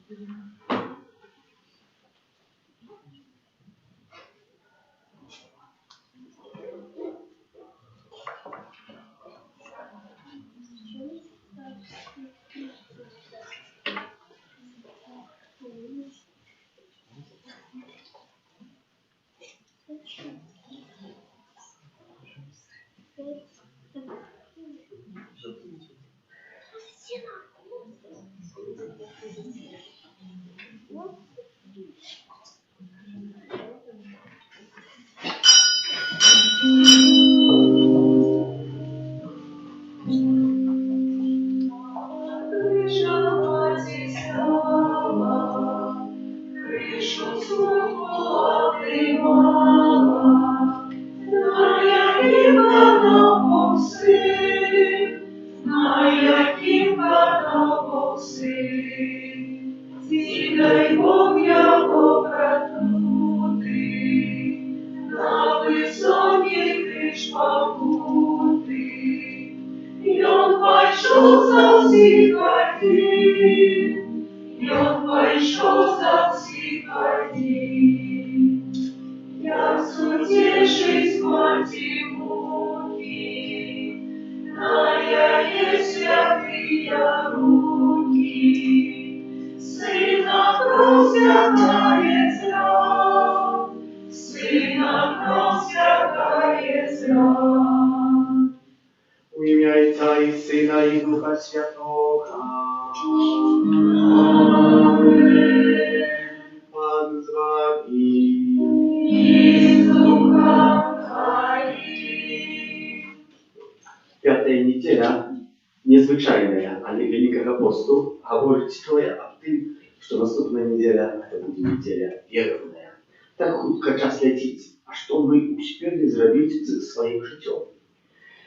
W imię Ojca i Syna i Ducha Świętego. Pan z wami. I z duchem Twoim. Пятая неделя незвычайная, але Великого посту говорить тое об тым, што наступная неделя это будзе неделя верная. Так хутка час ляціць, а што мы успелі зрабіць з сваім жыццём?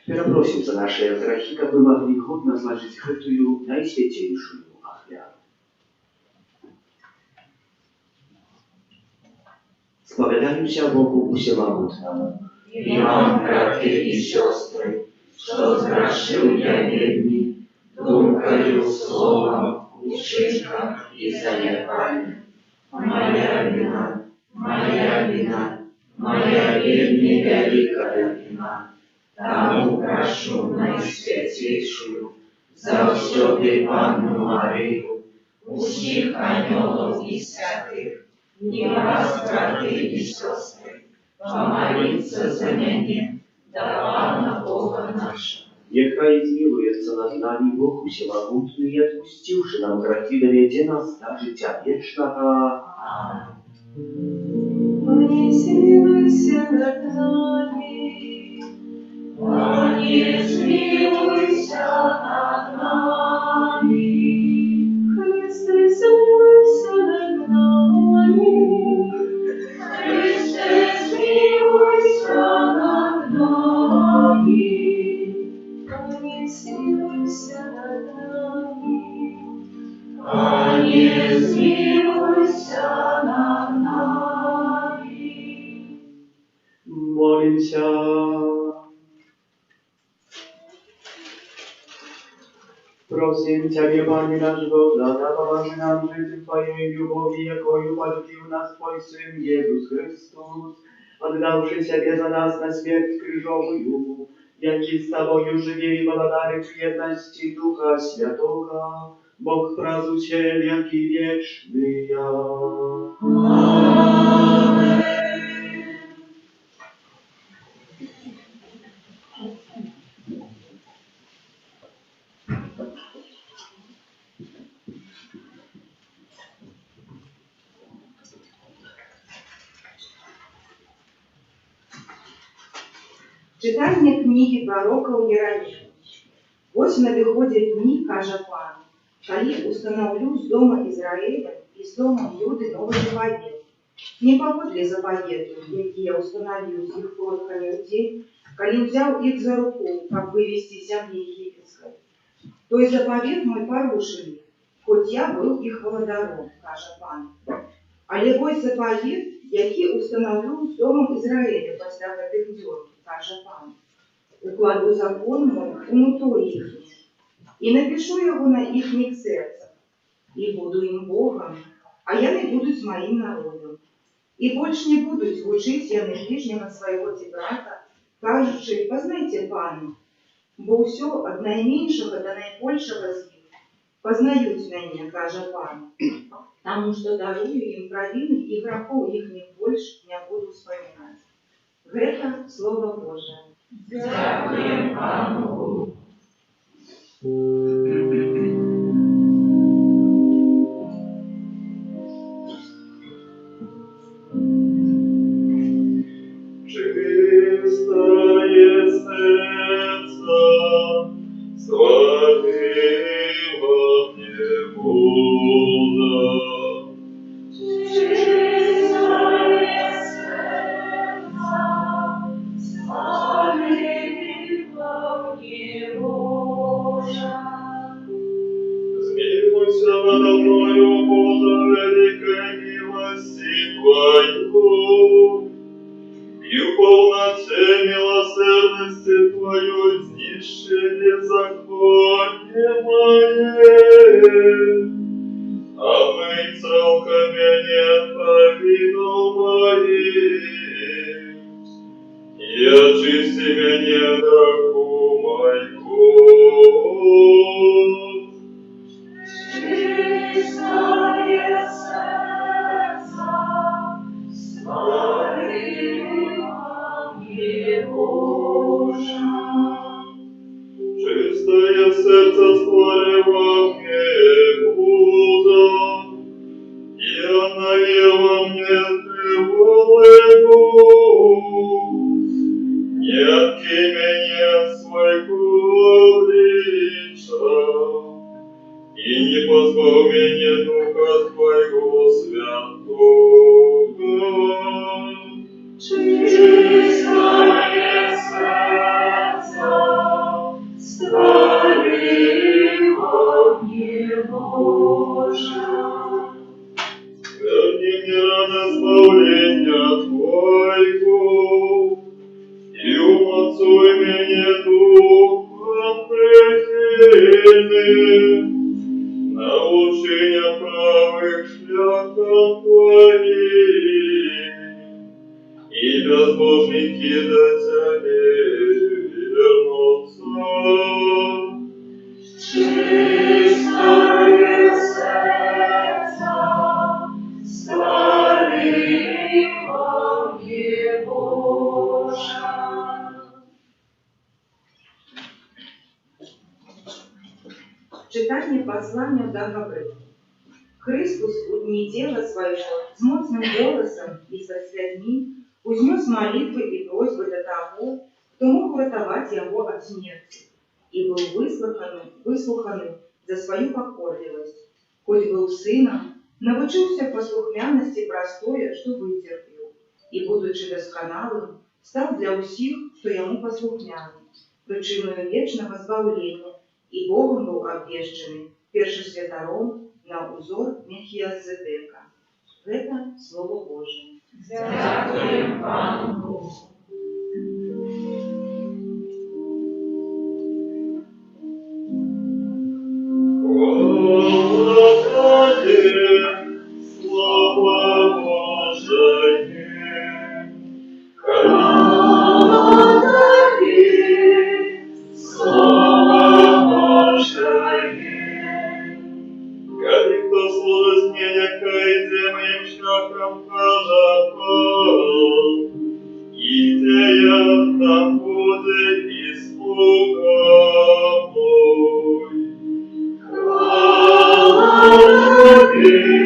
Перапросім за нашыя грахі, каб мы маглі годна злажыць гэтую найсвяцейшую ахвяру. Спавядаемся Богу Усемагутнаму. І вам, брати і сестри, що зграшив я вельми, думкою, словом, учинком і занепанням. Моя вина, моя вельми великая вина. Тому прошу найсвятейшую, завсёды Панну Марию, усіх анёлов і святих, і вас, брати і сестри, помолиться за мене до Пана Бога нашего. Нехай змилуется над нами Бог Усемогутный, и отпустивши нам грехи, доведе нас до життя вечного. Помилуйся над нами, помилуйся над нами, Христе, смилуйся над нами, Христе, смилуйся над нами, помилуйся над нами, смилуйся над нами. Молимся. Просим Тебя, Пане наш Бога, да помоги нам жить в Твоей любови, якою полюбил нас Твой Сын Иисус Христос, отдавший себе за нас на смерть крыжовую, яки с Тобою живе и благодарен в едности Духа Святого, Бог правдущий веки вечные. Аминь. Читання книги пророка Єремії. Ось надиходять дні, каже Пан, коли установлю з дома Ізраїля і з домом Юди новий заповіт. Не поводле заповіту, який я установив з їх предками у день, коли взяв їх за руку, как вывести из земли египетской. Той заповіт мой порушили, хоть я был их владаром, каже Пан. Але ось заповіт, який установлю з домом Ізраїля після гэтых дёр, каже Пан. Укладу закон мой у нутро їхнє, і напишу його на їхніх серцях, і і буду ім Богом, а яны будуць маім народам. І больш не будуць вучыць яны ближнего свайго ці брата, кажучы, пазнайце Пана, бо ўсё ад найменшага да найбольшага з іх пазнаюць мяне, кажа Пан, таму што дарую ім правіны і грахоў іхніх больш не буду вспамінаць. Гэта Слово Божие. Дякуем Пану. Чистое сердце славило мне Бога. Чистое сердце славило мне Божа. Смилуйся надо мною, Боже, великой милости Твою, и в полноте милосердности Твоей сниши беззаконие мое. Омыть целками нет провину моих, и очисти меня греху моего. Чистое сердце славило мне Божа. Чистое сердце створи во мне, Бога, и онови во мне Ты волю. Не откинь меня от своего обличия, и не позбавь меня Духа Твоего Святого. Чистое сердце славило мне Божа. Верни мне рано избавления Твоего, и умацуй меня Духом прихильным, научи меня правых шляхам Твоим, и безбожники до Тебя вернутся. Чистое сердце славило мне Божа. Читание послания до Гаврилы. Христос у дни тела своего с мощным голосом и со слезьми узнес молитвы и просьбы до того, кто мог врятовать его от смерти, и был выслуханы за свою покорливость. Хоть был сыном, навучился послухмяности простое, что вытерпел, и, будучи досконалым, стал для усих, кто ему послухмяны, причиною вечного збавления, и Богом был обвещенный першосвятаром на узор Мелхиазедека. Это Слово Божие. Дякуем Пану. Слава Тебе, Слово Божие, Слава Тебе, Слово Божие. коли кто служит мне, нехай иде моим шляхом кажет, и где я там будет испуга мой. Слава Тебе,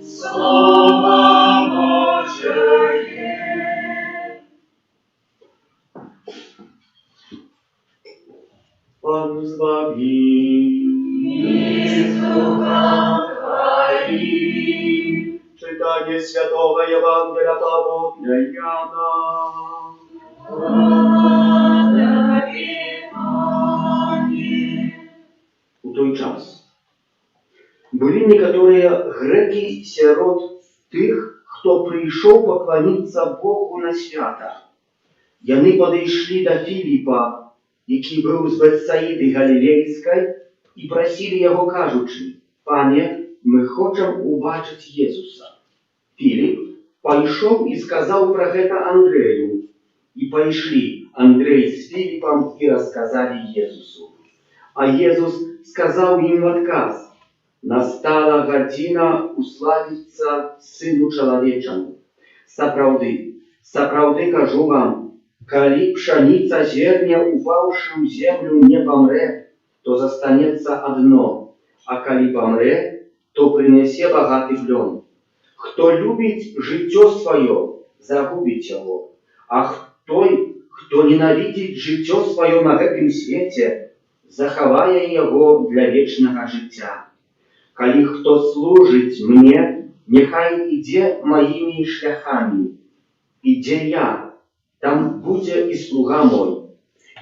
Слово Божие. Пан з вами. И с Духом Твоим. Читание Святого Евангелия по Иоанна. Слава Тебе, Пане. У той час были некоторые греки сирот тых, хто прийшов поклониться Богу на свята. Яны подійшли до Філіпа, який був з Бетсаїди Галілейської, і просили його, кажучи: Пане, мы хочам убачыць Езуса. Філіп пайшоў і сказаў пра гэта Андрэю. І пайшлі Андрэй з Філіпам і расказалі Езусу. А Езус сказаў ім в адказ: «Настала гадзіна уславіцца Сыну Чалавечаму. Сапраўды, сапраўды кажу вам, калі пшаніца зерня, упаўшы ў землю, не памрэ, то застанецца адно, а калі памрэ, то прынесе багаты плён. Хто любіць жыццё сваё, загубіць яго, а той, хто ненавідзіць жыццё сваё на гэтым свеце, захавае яго для вечнага жыцця. Калі хто служыць мне, няхай ідзе маімі шляхамі. Ідзе я, там будзе і слуга мой.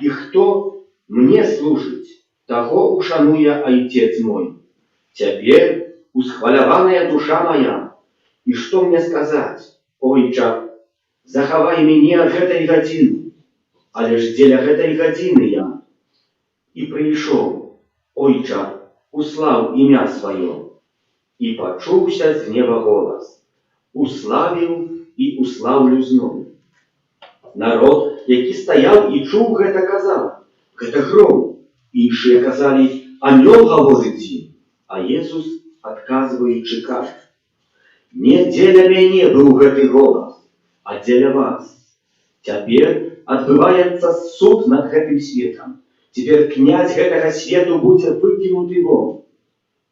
І хто мне служыць, таго ушануе Айцец мой. Цяпер усхваляваная душа моя. І што мне сказаць? Ойча, захавай мяне ад гэтай гадзіны. Але ж дзеля гэтай гадзіны я. І прыйшоў, ойча, услаў імя сваё. І пачуўся з неба голас: уславіў і услаўлю зноў. Народ, які стаяў і чуў гэта, казаў: гэта гром. Іншыя казалі: анёл гаворыць ім. А Езус, адказваючы, кажа: не дзеля мяне быў гэты голас, а дзеля вас. Цяпер адбываецца суд над гэтым светам. Цяпер князь гэтага свету будзе выкінуты вон.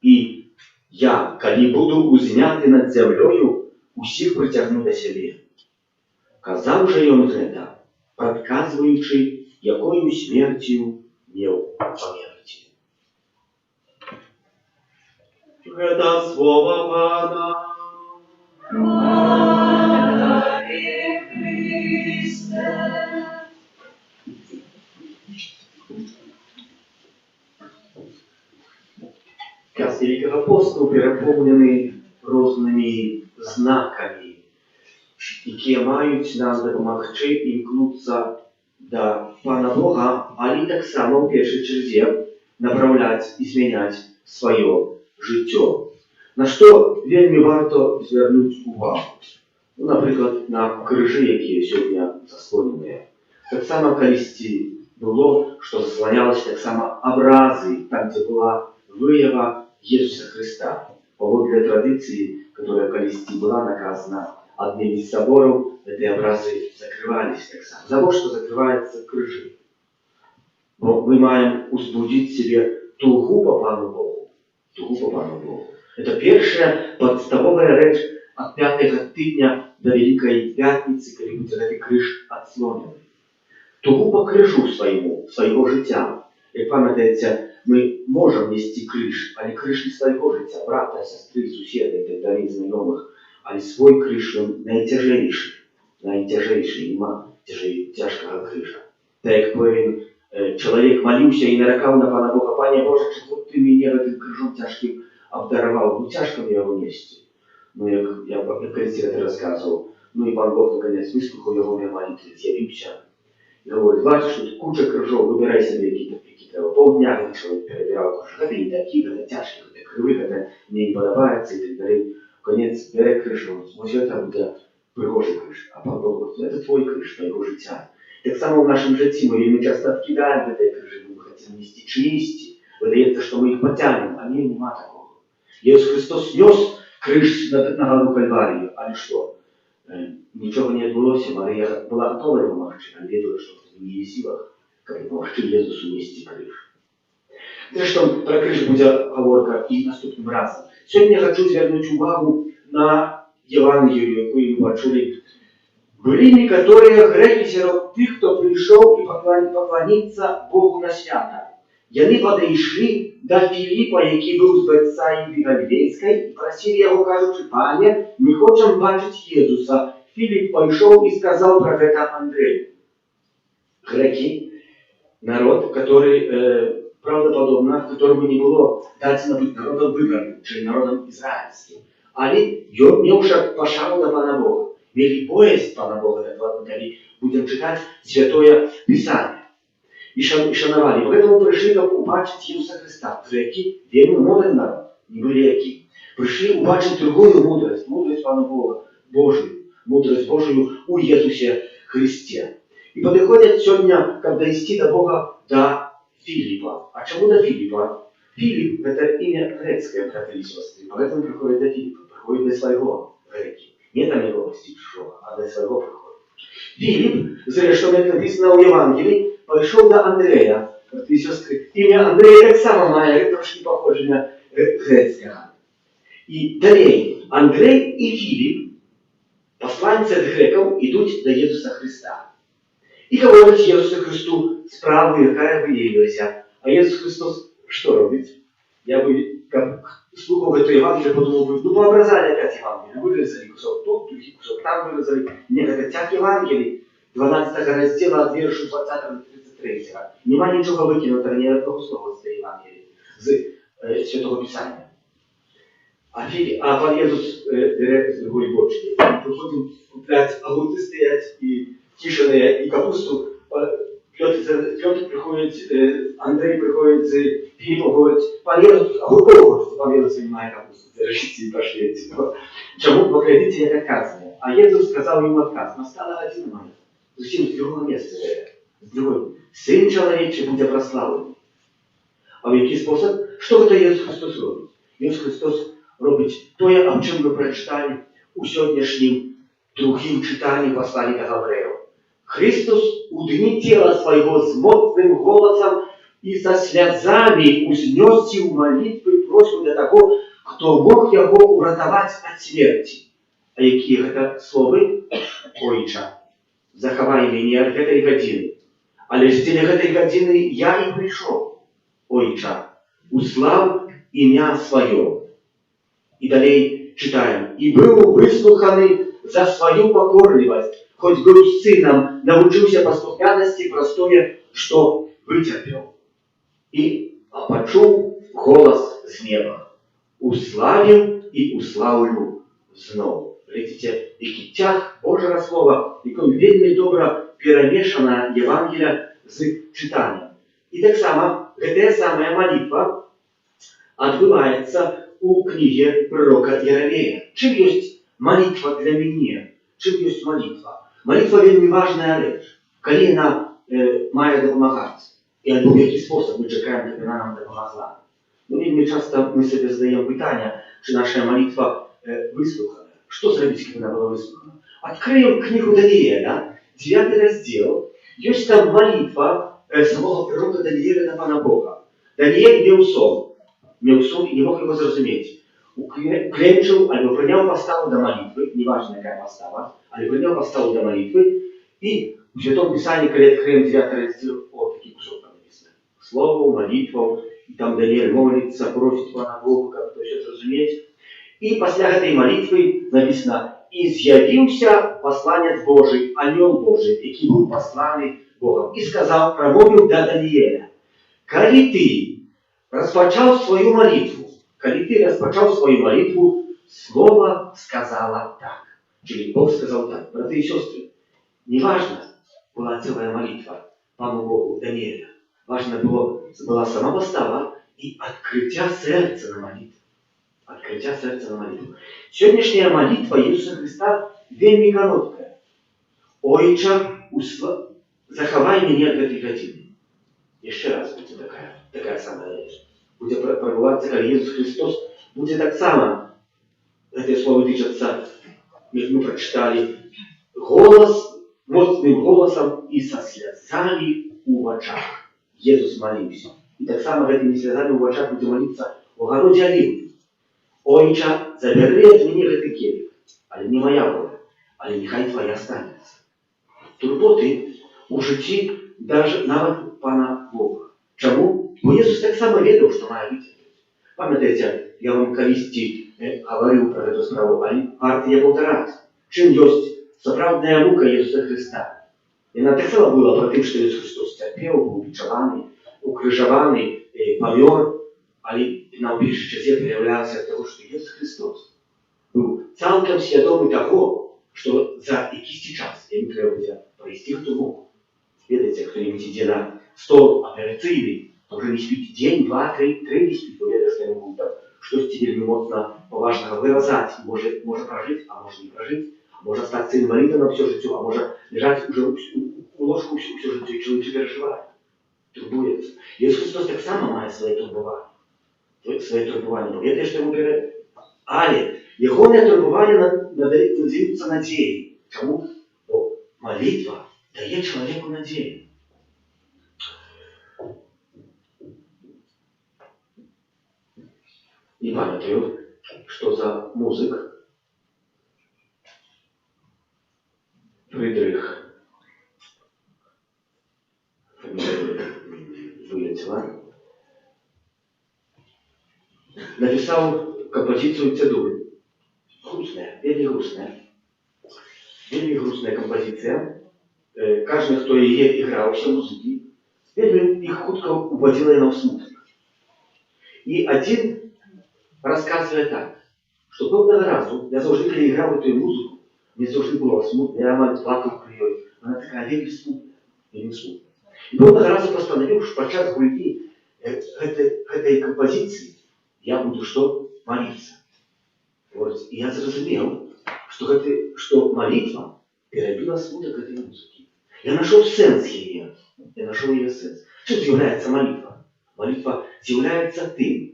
І я, калі буду узняты над зямлёю, усіх прыцягну да сябе. Казаў жа ён гэта, прадказваючы, якою смерцю меў памерці. Гэта слова Пана. Благодари Христе. Час Великого посту переповнений розними знаками, які мають нам допомогти імкнуться до Пана Бога, але так само в першій черзі направляти і зміняти своє життя. На що вельми варто звернути увагу? Ну, наприклад, на крижі, які сьогодні заслонені. Так само колись було, що заслонялися так само образи, там, де була выява Иисуса Христа. Поводле традиции, которая колись была наказана одним из соборов, эти образы закрывались так само. За то, что закрываются крыжи. Но мы маем узбудить себе тугу по Пану Богу. Тугу по Пану Богу. Это первая подставовая речь от 5-го тыдня до Великой Пятницы, когда будет этот крыж отслонен. Тугу по крыжу своего життя. Як пам'ятаєте, ми можемо нести криш, але криш не свого життя, брата, сестри, сусіда і так далі, знайомих, але свій криш він найтяжейший, нема тяжкого криша. Так як повинен чоловік молився і нарекав на Пана Бога: Пане Боже, чого ти мене цим крижом тяжким обдарував? Ну тяжко мені його нести. Ну, як я колись це розказував, ну і Пан Бог наконець вислухав його молитви, з'явився. І говорить: бачиш, тут куча крижов, вибирай собі які треба. Полдня один чоловік перебирав, каже: гэта не такі, гэта тяжкі, гэта криві, гэта мне не подобається і так далі. Конець бере кришу, ось це буде пригожий криш. А Пан Бог говорить: це твій криш, твоєго життя. Так само в нашем житті ми часто откидаем в этой крыше, мы хотим нести чести. Выдается, что мы их потянем, а не нема такого. Иисус Христос нес крыш на гору Кальварию, а что? Ничего не отбылось, Мария была готова его помочь, она ведала, что в ее силах, как помогти Иисусу нести крыш. Зрештою, про крыш буде говорка і наступним разом. Сьогодні я хочу звернути увагу на Євангелію, яку ми почули. Были некоторые греки сярод тых, кто пришел и поклониться Богу на свято. Яны подошли до Филиппа, які был з Бетсаиды Галилейской, и просили его, кажучи: Пане, не хочем бачить Иисуса. Филипп пошел и сказал про это Андрею. Греки, народ, который правдоподобно, которому не было дано быть народом выбранным, чи народом израильским. Они не уже пошли до Пана Бога. Mieli bojaźń Pana Boga, tak ładnie будем читать Святое Писание. И шановали. Поэтому пришли, чтобы убачить Иисуса Христа, про який вельми молодий народ. не были які. Пришли убачить другую мудрость, мудрость Пана Бога, Божию, мудрость Божию у Иисусе Христе. И подходят сегодня, как дойти до Бога, до Филиппа. А чему до Филиппа? Филипп – это имя грецкое, братья и сестры, поэтому приходит до Филиппа, приходит до своего греки. Не до милости чужого, а до своего приходит. Филипп, зрештою, як написано у Євангелії, пішов до Андрея. Брати і сестри, ім'я Андрея так само має трошки походження грецького. І далі Андрей і Філіп, посланці від греків, йдуть до Ісуса Христа. І говорять Ісусу Христу справу, яка виявилася. А Ісус Христос що робить? Я би, як слухав це Євангеліє, подумав би, ну пообразали опять Євангеліє. Вирізали кусок тут, другий кусок там вирізали. Некогда тях Євангелій, 12 розділа, от віршу 20 до 33. Нема нічого викинутого, ні одного слова з Євангелії, з Святого Писання. А пан Єсус бере з другої бочки. Приходимо купляти, огурцы стоять, и кишины, и капусту. Петр приходит, Андрей приходит, Филипп говорит, пан Єсус, огурков хочет, пан Єсус занимает капусту, держите и пошлите. Чему поглядите, як отказывая. А Єсус сказал ему отказ, настало один момент. Зачем с другого места, с другой. Сын человечий будет прославлен. А в який спосіб? Що це Єсус Христос робить? Єсус Христос робить те, о чому ми прочитали у сьогоднішнім другим читанні послання до Євреїв. Христос у дні тіла свого з моцним голосом і со сльозами узнесся в молитві просьбу до того, хто мог його уратувати від смерті. А які це слови? Ойче, заховай мене від цієї години. Але ж для цієї години я і прийшов. Ойче, услав ім'я своє. І далі читаємо. І був вислуханий за свою покорливость, хоть был сыном, научился послушности простое, что вытерпел. И почул голос с неба. Уславил и уславлю знову. Глядите, який тяг Божого Слова, яким вельми добре перемешана Євангелія з читанням. І так само, эта самая молитва отбывается у книги пророка Єремія. Чим є молитва для мене? Чим є молитва? Молитва вельми важная річ. Коли вона має допомагати. І або в який спосіб ми чекаємо, щоб вона нам допомогла. Ну, вельми часто ми собі задаємо питання, чи наша молитва вислухана. Що зробити, щоб вона була вислухана? Откроем книгу Даниила, да? 9 раздел. Есть там молитва самого пророка Даниила на Пана Бога. Даниил мел сон и не мог его зрозуміти. Уклінчив, або прийняв поставу до молитви, неважно, яка постава, але прийняв поставу до молитви, и в Святом Писании, когда откроем 9 раздел, вот такие кусок там написано. Слово, молитва, и там Даниил молится, просит Пана Бога, как это все зрозуміти. И после этой молитвы написано, «И з'явився посланец Божий, ангел Божий, який был посланный Богом, и сказал, промовил до Даниила, коли ты распочал свою молитву, слово сказала так». Czyli Бог сказал так. Браты и сестры, не важно была целая молитва Пану Богу, Даниила. Важно была сама постава и открытие сердца на молитву. Открытие сердца на молитву. Сегодняшняя молитва Иисуса Христа вельми короткая. «Ойче, заховай меня от этой годины». Еще раз будет такая самая речь. Будет пробываться, как Иисус Христос, будет так само. Это слово тычется, мы прочитали, голос, мощным голосом и со слезами в очах. Иисус молился. И так само этими слезами в очах будет молиться в огороде Оливы. «Ойче, забери от меня этот келих, але не моя воля, але нехай твоя станется». Турботи у житті даже навіть Пана Бога. Чому? Бо Ісус так само ведав, що має витерпіти. Пам'ятаєте, я вам колись говорив про эту справу, а варто я повторати. Чим є справжня мука Ісуса Христа? І вона так само була про те, що Ісус Христос терпів, був бичований, укрижований, помер, але на більшій часі проявлявся того, що Ісус Христос був цілком свідомий того, що за якийсь час йому треба буде провести ту муку. Видите, кто-нибудь идет на стол операционный, то уже не спит день, два, три не спит, уверен, что ему будет штосьці вельмі моцна паважнага выразаць, можа пражыць, а можа не пражыць, можа стаць інвалідам на ўсё жыццё, а можа ляжаць уже у ложку ўсё жыццё, і чалавек перажывае, турбуецца. Ісус Христос таксама мае свае турбаванні. Бо ведае, што яму перад. Але ягонае турбаванне надаюцца надзеі. Чаму? Бо малітва дае чалавеку надзею. Не памятаю, што за музык Фрыдрых вылетела. Написал композицию «Цедуль». Грустная, вельмі грустная композиция. Каждый, кто ее играл, все музыки, их хутко уводила на смуток. И один рассказывает так, что одного разу я завжди, когда играл эту музыку, мне завжди было смутно, я мать плакал при ней, она такая вельмі смутная. И одного разу постановил, что подчас гульни этой композиции я буду что? Молиться. Вот. И я зразумел, что молитва перебила смуток этой музыки. Я нашел сенс ее. Сенс. Чем является молитва? Молитва является тем,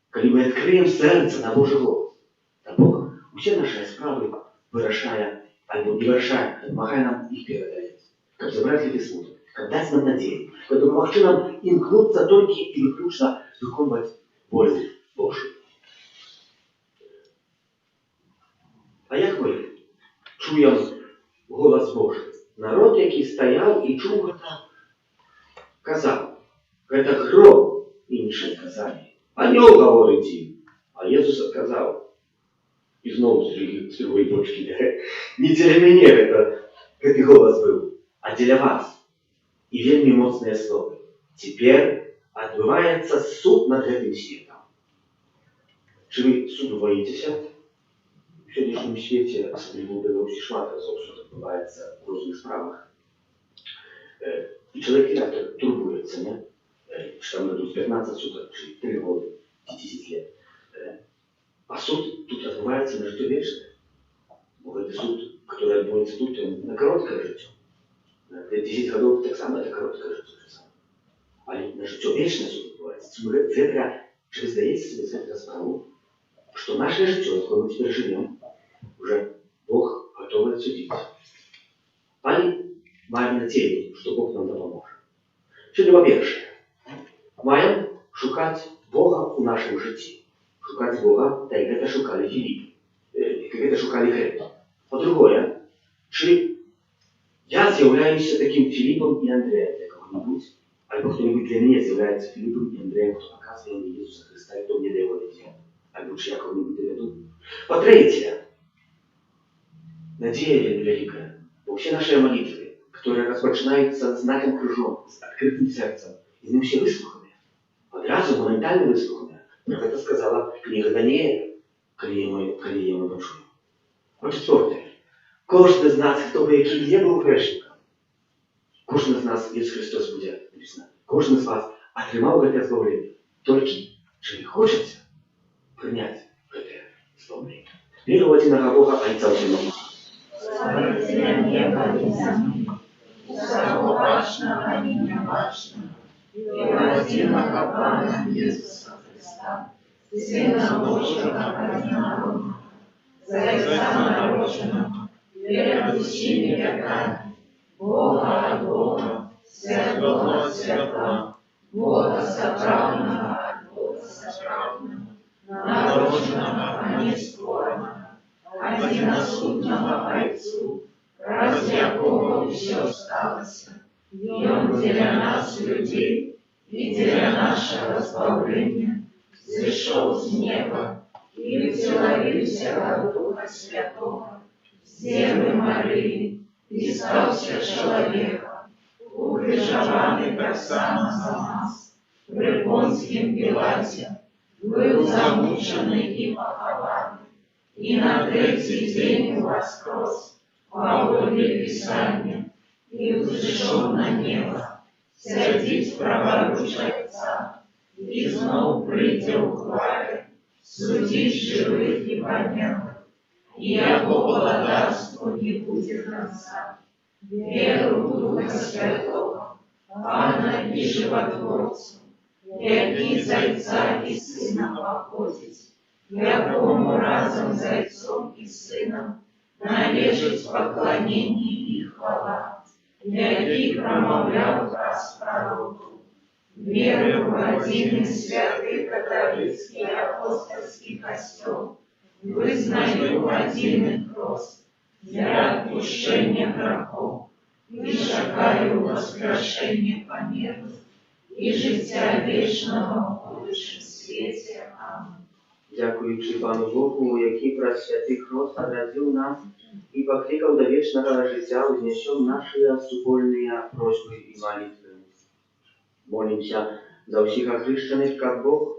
когда мы откроем сердце на Божий голос. А Бог все наши справы вырашая, альбо не вырашая, помогая нам их передать. Как забрать эти смуток, как дать нам надею, как помогти нам имкнуться только и выключно выполнять волю Божию. А як ми чуємо голос Божий? Народ, який стояв і чув гэта, казав, гэта гром, іншие казали. Анёл говорить им. А Иисус отказал. И снова с другой точки. Не для меня этот голос был, а для вас. И вельми моцные слова. Теперь отбывается суд над этим светом. Чи вы суду боитесь? В сьогоднішньому світі, особливо в Білорусі, шмат разів суд відбувається в різних справах. І чоловік турбується, не? Чи там дадуть 15 суток, чи 3 роки, чи 10 лет. А суд тут відбувається на життя вічне. Бо це суд, який відбувається тут, він на коротке життя. 10 років так само, це коротке життя. Але на життя вічне суд відбувається. Чи ви здаєте собі цю справу, что наше житие, в котором мы теперь живем, уже Бог готов отсудить. Али маем надею, что Бог нам допоможет. Сьогодні, по-перше, маем шукать Бога у нашем житті. Шукать Бога, так як это шукали Филипп, как это шукали Христос. По-другое, чи я з'являюся таким Филиппом и Андреем для кого-нибудь, альбо кто-нибудь для меня является Филиппом и Андреем, кто показывает мне Иисуса Христа, и кто мне дает его надежду. Альбо чи я кого-нибудь доведу. По-третье, надея великая. Бо все наши молитвы, которые распочинаются знаком крыжом, с открытым сердцем, и мы все выслуханы. Одразу моментально выслуханы. Про это сказала книга Даниэля, коли я ему почую. По-четвертое, кожен з нас, хто би який не був грешником, кожен з нас, Ісус Христос буде написано, кожен з вас отримав це збавлення. Тільки, чи ви хочете принять это избавление. Веру в одиного Бога, Отца Всемогущего. Слава Тебе, небо и земля, всего важного и неважного, и одиного Пана Иисуса Христа, Сына Божьего одинородного, Зайца народженного, перед всеми веками, Бога от Бога, святого от святого, Бога соправдного от Бога соправдного, народженного, а не скорого, одиносудного Отцу, ради якого все сталося, и Он для нас, людей, и для нашего избавления, зашел с неба и вселился от Духа Святого, с Девы Марии, и стался человеком, укрижованный так само за нас, при Понтским Пилате, был замученный и похованный, и на третий день воскрес, по воле Писания, и взошел на небо, сядет праворуч Отца, и снова придет в хвале, судить живых и померлых, и яко благодарству не будет конца. Веру в Духа Святого, Пана и Животворцу, яки Зайца и Сына походить, якому разом Зайцом и Сыном належит поклонение и хвала, яки промовлял раз пророку. Верую в один и святый католический апостольский костел, вызнаю один и крест для отпущения грехов, и шагаю воскрешение померлых и життя вічного в будущем свете. Аминь. Дякуючи Пану Богу, який про святий Христ отразил нас и покликал до вечного життя, вознесем наши супольные просьбы и молитвы. Молимся за всех охрещенных, как у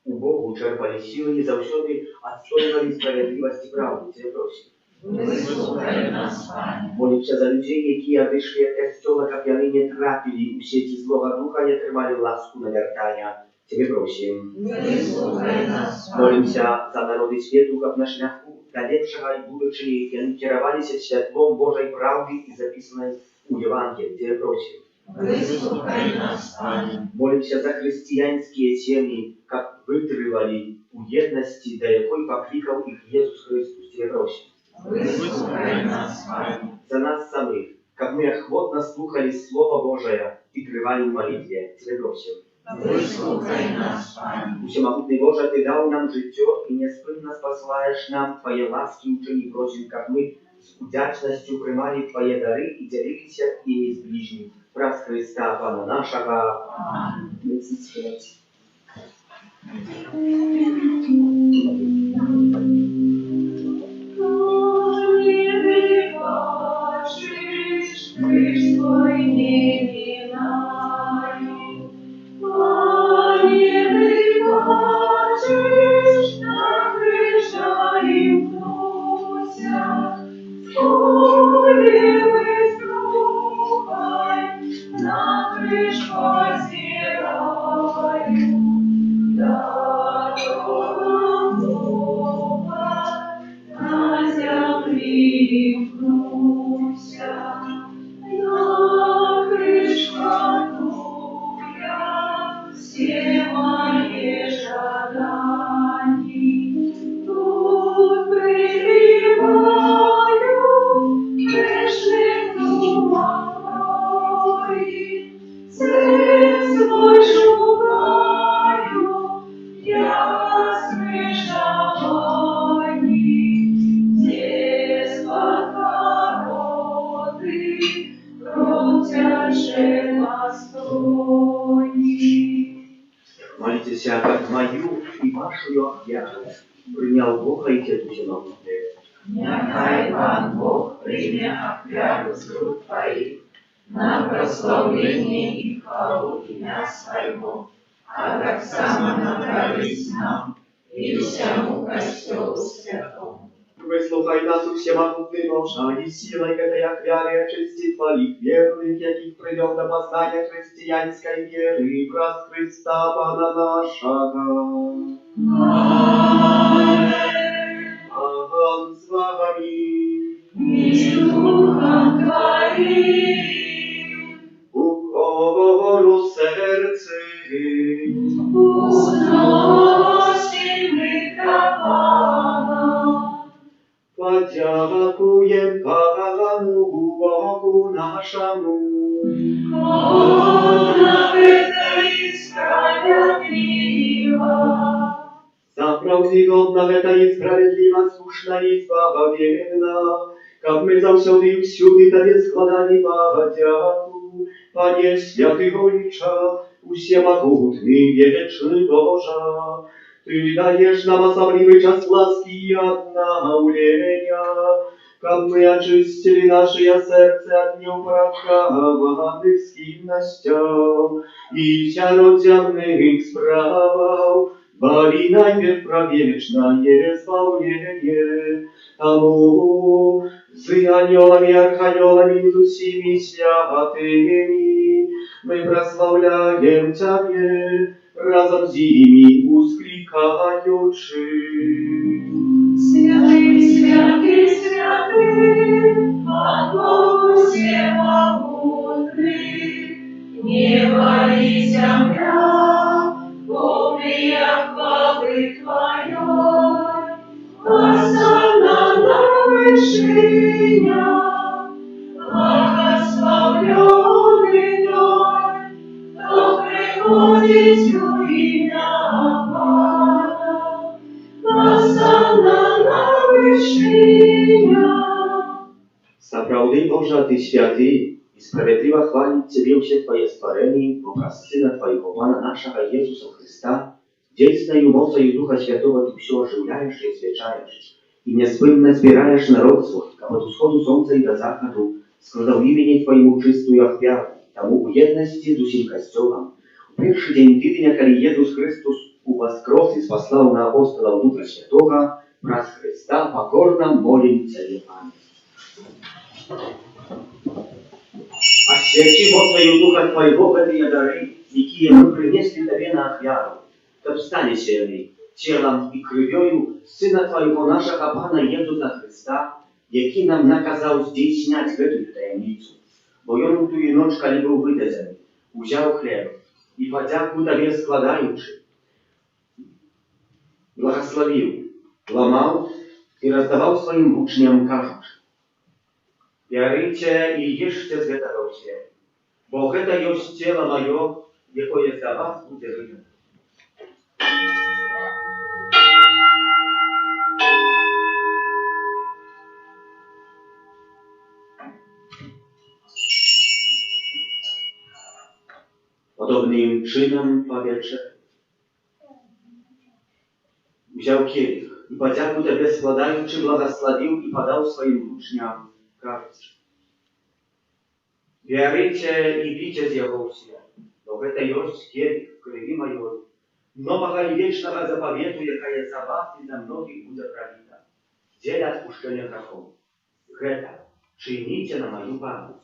Богу черпали силы и завсёды отстаивали справедливость и правду. Тебе просим. Выслухай нас, Пане. Молимся за людей, які вийшли від костюла, як вони не трапили у сети злого духа, не тримали ласку навертання. Тебе просим. Выслухай нас, Пане. Молимся за народы свету, как на шляху до лепшего и будущего, и они керовались святлом Божьей правды и записанной у Евангелии. Тебе просим. Выслухай нас, Пане. Молимся за христианские семьи, как вытривали у едности, до якой покликал их Иисус Христос. Тебе просим. Выслухай нас, Пане. За нас самих, как мы охотно слухали Слово Божие и тревали в молитве. Тебе просим. Выслухай нас, Пане. Всемогутный Боже, Ты дал нам житье и неспынно спасаешь нам Твоей ласки учени просим, как мы с удячностью примали Твои дары и делились ими с ближним. Прав Христа, Пана нашего. Аминь. Молитесь, как мою и вашу оферу принял Бога и Тебе всемогутнее. Нехай Пан Бог прийме оферу с рук Твоих на прославление и хвалу имя Своего, а так само на радость нам и всему костелу святому. Выслухай нас, всемогутный Боже, и силой этой оферы очисти Твоих верных, яких привел до познания христианской веры и праз Христа Пана нашего. Аминь. Пан с вами. И с Духом Твоим. Укору сердце. Узносим мы до Пана. Подякуем Пану Богу нашему. Он это справедливо. За правдиводно это и справедливо, слушно и избавленно, как мы завсёды и всюди Тебе складали подяку, Пане святый Отче, всемогутный вечный Боже, Ты даешь нам особливый час ласки и обновления, как мы очистили наши сердца от неуправкованных скинностей и всяродземных справов, Бали найпев про вечное избавление, тому с анgelами, архангелами и с усими святыми, Мы прославляем Тебе, разом с ними ускликаючи. Святый, святый, святый, Бог всемогутный, небо и земля, полные хвалы Твоей. Хосанна на вышинях, благословенный Той, кто приходит в имя Бога. Хосанна на вышинях. Сапраўды, Божа, Ты святы, и справедливо хвалить Тебе все Твои створения, Бога Сына Твоего, Пана нашего Иисуса Христа, действенною мocою Духа Святого Ты все оживляешь и освещаешь, и неспынно збираешь народ свой, как от усходу солнца и до заходу, складав имени Твоему чистую ахвяру, тому у едности с усим костелом. В первый день видения, коли Иисус Христос воскрес и спаслал на апостолов Духа Святого, праз Христа покорно молим Тебе, Пане. Освяти Божию Духа Твоего в эти дары, якие мы принесли Тебе на ахвяру, чтоб стали сильны телом и кровью Сына Твоего, нашего Пана Иисуса Христа, який нам наказал здійснять эту таємницю. Бо йому ту ночь, коли був видазаний, узяв хліб і подяку Тебе складаючи, благословив, ламав і роздавав своїм учням, кажучи: «Берите і їжте з этого всього, бо це есть тіло моє, яке за вас буде видано». Podobnym czynem po wieczerzy wziął kielich i podzięku Tebe składając, błogosławił i podał swoim uczniom, кажучи: «Wierzycie i picie z Jego wsię, bo to jest kielich w krwi mojej, nowego i wiecznego zapowiedu, jaka jest za was i za mnogich będzie prolita, dziela odpuszczenia grzechów. To czynicie na moją pamięć».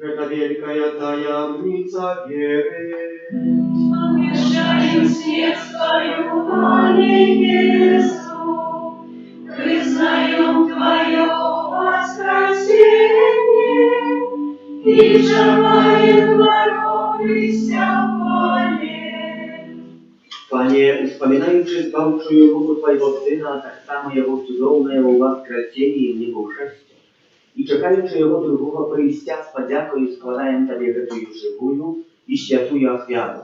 Это великая таямница веры. Обещаем светскую невесту, признаем Твое воскресение и желаем здоровья воле. Panie, wspominając zbawczую ruchu Twojego Syna, tak samo Jego cudownego воскресения i niebowszestwa, i czekając Jego drugiego przyjścia z podzięką składają Tobie эту живую и святую ахвяру.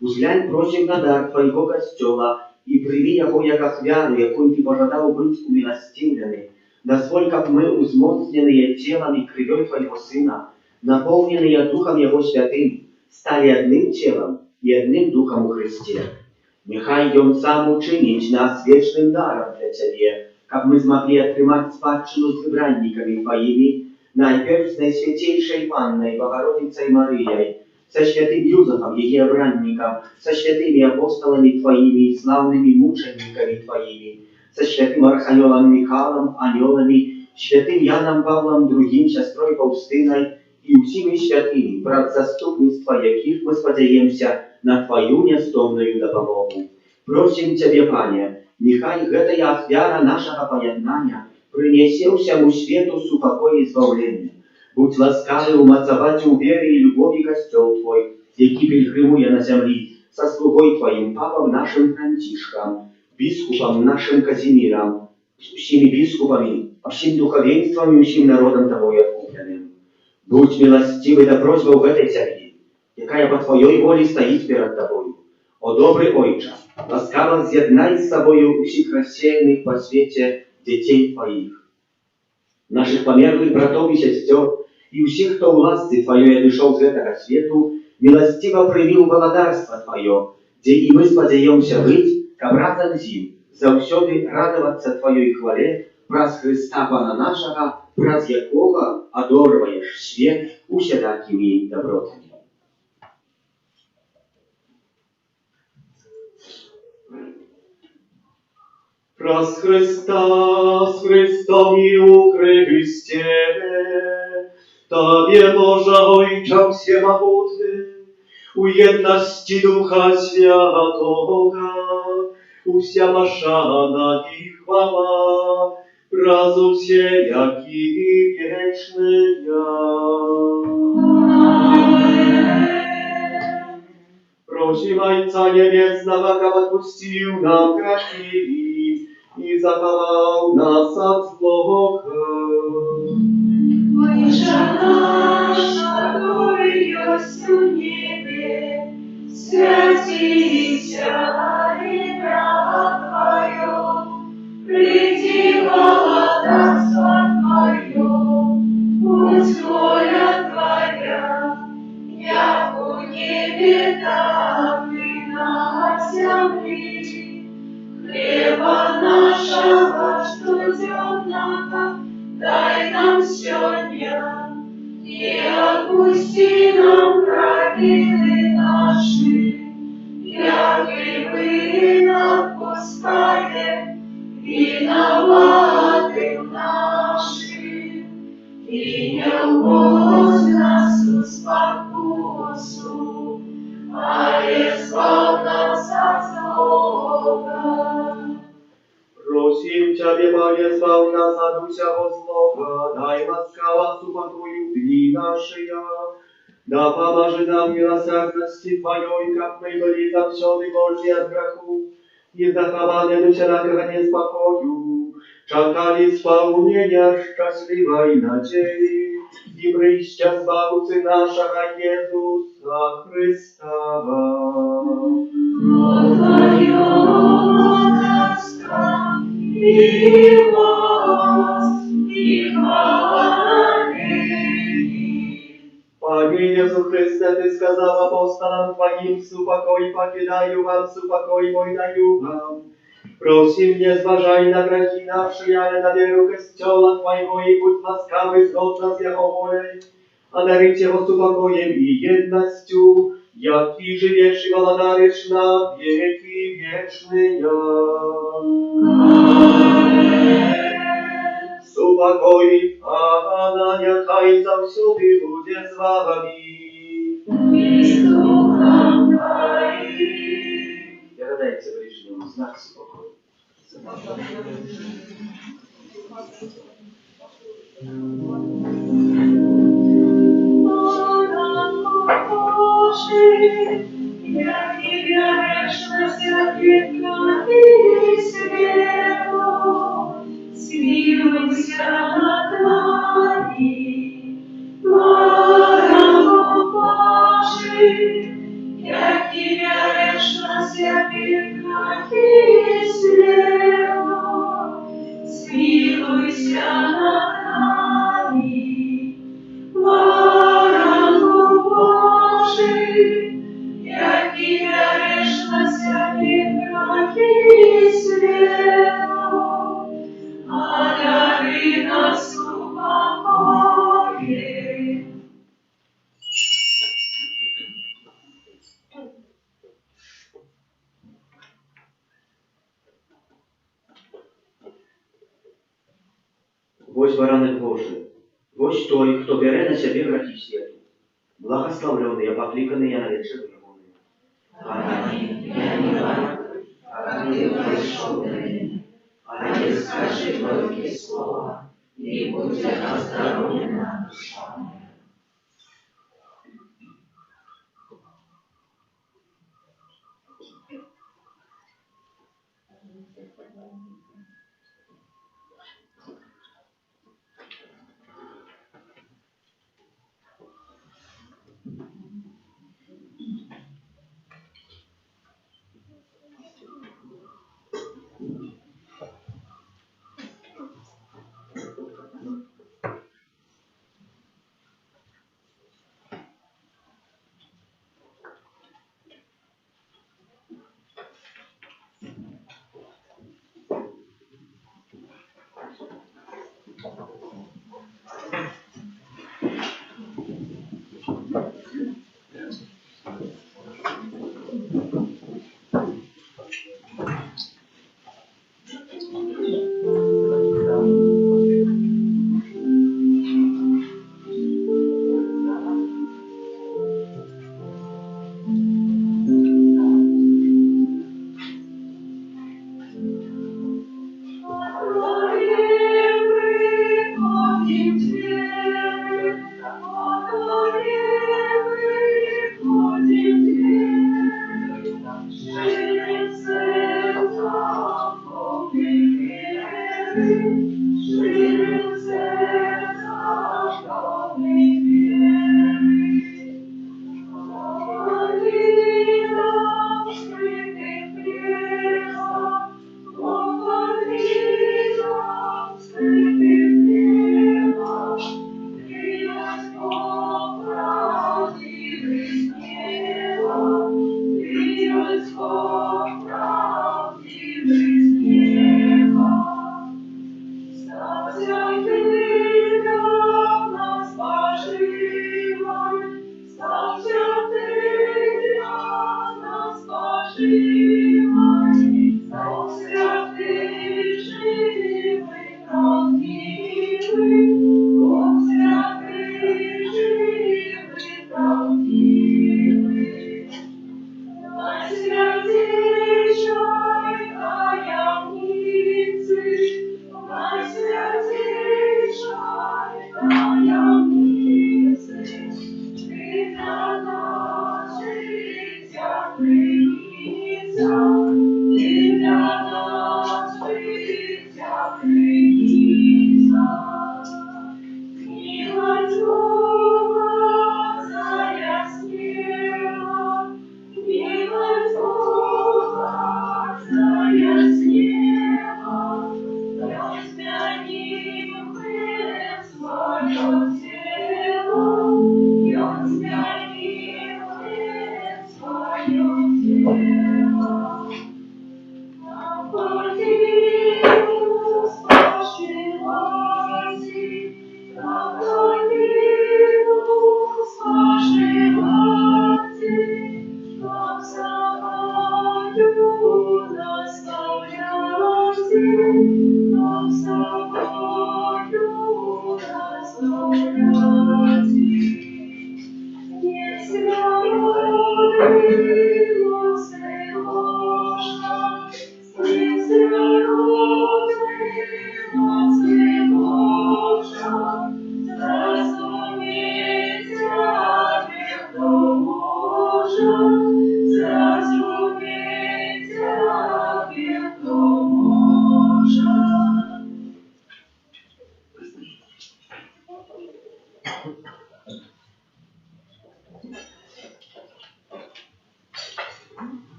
Uzglянь, просим на дар Твоего Костела и прими Его як ахвяру, якой Ты пожадал быть умилостивлены, насколько мы, узмоцненные телом и кровью Твоего Сына, наполненные Духом Его Святым, стали одним телом и одним Духом у Христе. Нехай Он сам учинить нас вечным даром для Тебе, как мы смогли отрымать спадщину с выбранниками Твоими, найперв с Наисвятейшей Панной Богородицей Марией, со святым Юзефом, ее бранником, со святыми апостолами Твоими и славными мучениками Твоими, со святым архангелом Михаилом, анgelами, святым Яном Павлом, другим сестрой Фаустиной и всеми святыми, брат заступництва, яких мы сподеемся на Твою нестомную допомогу. Просим Тебе, Пане, нехай гэтая ахвяра нашего поєднання принесе всему свету супокой и избавление. Будь ласкавый умацовать у веры и любови костел Твой, який пильгримуя на земли, со слугой Твоим, папом нашим Франтишком, бискупом нашим Казимиром, всеми бискупами, всем духовенством и всем народом Тобой откупленным. Будь милостивый до просьбы в этой земле, якая по Твоей воле стоит перед Тобою. О добрый Ойче, ласкаво з'єднай з собою всіх рассеянных по свете детей Твоих, наших померлых братов и сестер, и всех, кто в ласке Твоей дошел с этого свету, милостиво привил благодарство Твое, где и мы сподеемся быть, как разом с ним, завсёды радоваться Твоей хвале, праз Христа Пана нашего, праз якого одорваешь свет усякими добротами. Раз Христа с Христом и у Христе, Тобie Boża Ojcze Всемогутny, у jedności Ducha Świętego, usia maszana i chwała, razem się jaki wieczny Prosim Ojca Niebiesnego, aby odpuścił nam grzechy i zachował nas od złego. Ojcze nasz, który jest u niebie, святися имя Твое, приди царство Твое, будь воля Твоя, як у небе, так и на земле. Хлеба нашего штоденного дай нам сегодня, и отпусти нам провины наши, як и мы отпускаем виноватым нашим. И не вводь нас в спокусу, а избавь нас от злого. Просим Ciebie, Panie, zbaw nas od всякого злого, дай ласкаво супокою дни наши, да поможи нам милосердности Твоей, как мы были завсёды вольны от греху, и захованы до всякого неспокою, czekali spełnienia szczęśliwej nadziei i przyjścia Zbawcy naszego Jezusa Chrysta. И власть, и хвала ныне. Panie Jezu Chryste, Ty skazał apostolam Twoim, supokoj покидаю вам, supokoj mój daju wam. Prosim, nie zważaj na grzechy nasze, ale na wierę Kościoła Twojego i bądź łaskawy zgodna z Jego wolą, a daryć Jego supokojem i jednością, jaki żyjesz i władarisz na wieki wieczny. Supokoj Pana, niechaj zawsюди będzie z wami. И с духом Твоим. Передайте ближнему знак спокою. Боже, я Тебя грешно преклони свету, смилуйся над нами. Боже, я Тебя грешно преклони свету, смилуйся над нами. Баранку Божий, я Тебя грешно преклони свету, одари нас упокоем. Вось бараnek Божий, вось той, хто бере на себе грехи світу. Благословлений, покликаний я на вечеру Його. Аминь. Я не рад, а Ты пришел до меня, а Ты скажи только слово, и будь оздоровлена душа моя.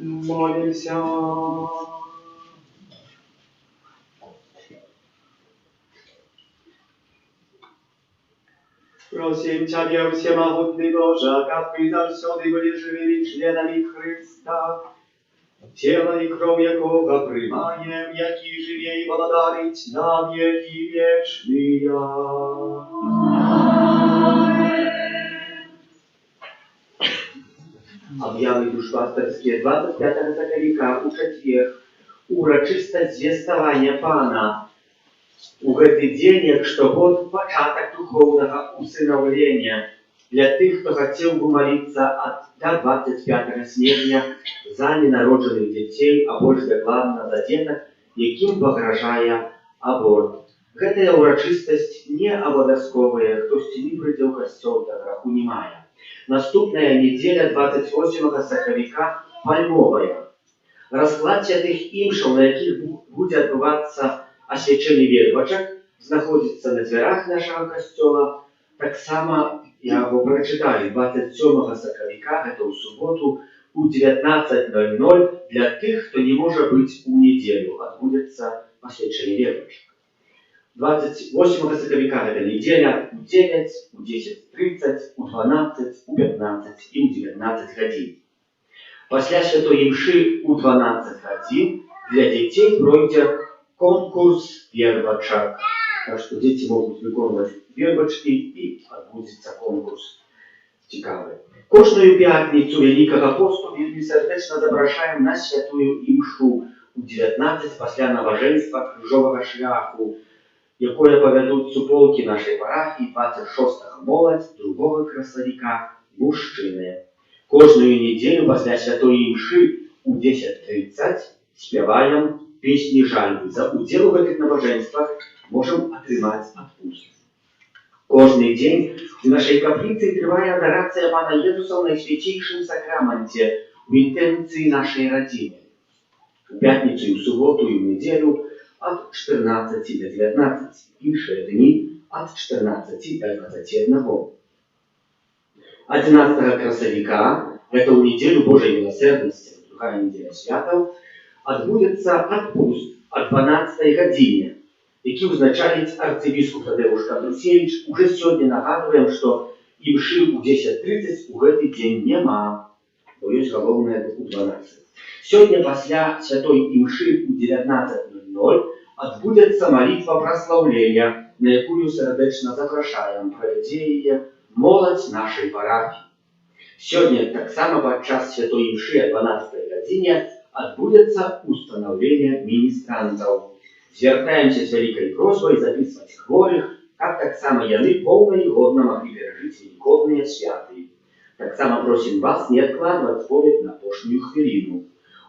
Молимся. Просим Тебя, всемогутный Боже, как мы за всюду были живыми членами Христа, тело и кровь якого примаем, яки живее благодарить на веки вечные. Objawy duszpasterskie 25 Zakarika u четверг. Урочистость звестования Пана. У гэты дзень, як штогод, пачатак духовнага усыновлення для тых, хто хацеў бы маліцца до 25 снежня за ненароджаных дзяцей, а больш дакладна за дзетак, якім пагражае аборт. Гэтая урачыстасць не абавязковая, хтосьці не прыйдзе ў касцёл, да граху не мае. Наступная недзеля 28 сакавіка пальмовая. Расклад святых імшаў, на якіх будзе адбывацца асвячэнне вербачак, знаходзіцца на дзвярах нашага касцёла. Таксама яго прачыталі 27 сакавіка, гэта ў суботу, у 19:00 для тых, хто не можа быць у нядзелю, адбудзецца асвячэнне вербачак. 28 сакавіка гэта недзеля у 9, у 10:30, у 12, у 15 і у 19 гадзін. Пасля святой імшы у 12 гадзін для дзяцей пройдзе конкурс вербачак. Так што дзеці могуць выконваць вербачкі і адбудзецца конкурс цікавы. Кожную пятніцу Вялікага посту вельмі сардэчна запрашаем на святую імшу у 19 пасля набажэнства крыжовага шляху, якое павядуць суполкі нашай парафіі 26 моладзь, 2 красавіка мужчыны. Кожную недзелю пасля святой імшы у 10:30 спяваем песні жальбы. За удзел у гэтых набажэнствах можам атрымаць адпустку. Кожны дзень у нашай капліцы трывае адарацыя Пана Езуса ў найсвяцейшым сакраменце у інтэнцыі нашай радзімы. У пятніцу і ў суботу і ў нядзелю ад 14 до 19, іншыя дні ад 14 до 21. 11 красавіка, гэта ў нядзелю Божай міласэрнасці, другая недзеля святаў, адбудзецца адпуст о 12 гадзіне, які ўзначаліць арцыбіскуп Тадеуш Кандрусевіч. Уже сёння нагадваем, што імшы ў 10:30 у гэты дзень няма, бо ёсць галоўнае у 12. Сёння пасля святой імшы ў 19:00 адбудзецца малітва праслаўлення, на якую сардэчна запрашаем, правядзе яе моладзь нашай парафіі. Сёння таксама падчас святой імшы о 12 гадзіне адбудзецца устанаўленне міністрантаў. Звяртаемся з вялікай просьбай запісваць хворых, каб таксама яны поўна і годна маглі перажыць велікодныя святы. Таксама просім вас не адкладваць споведь на апошнюю хвіліну.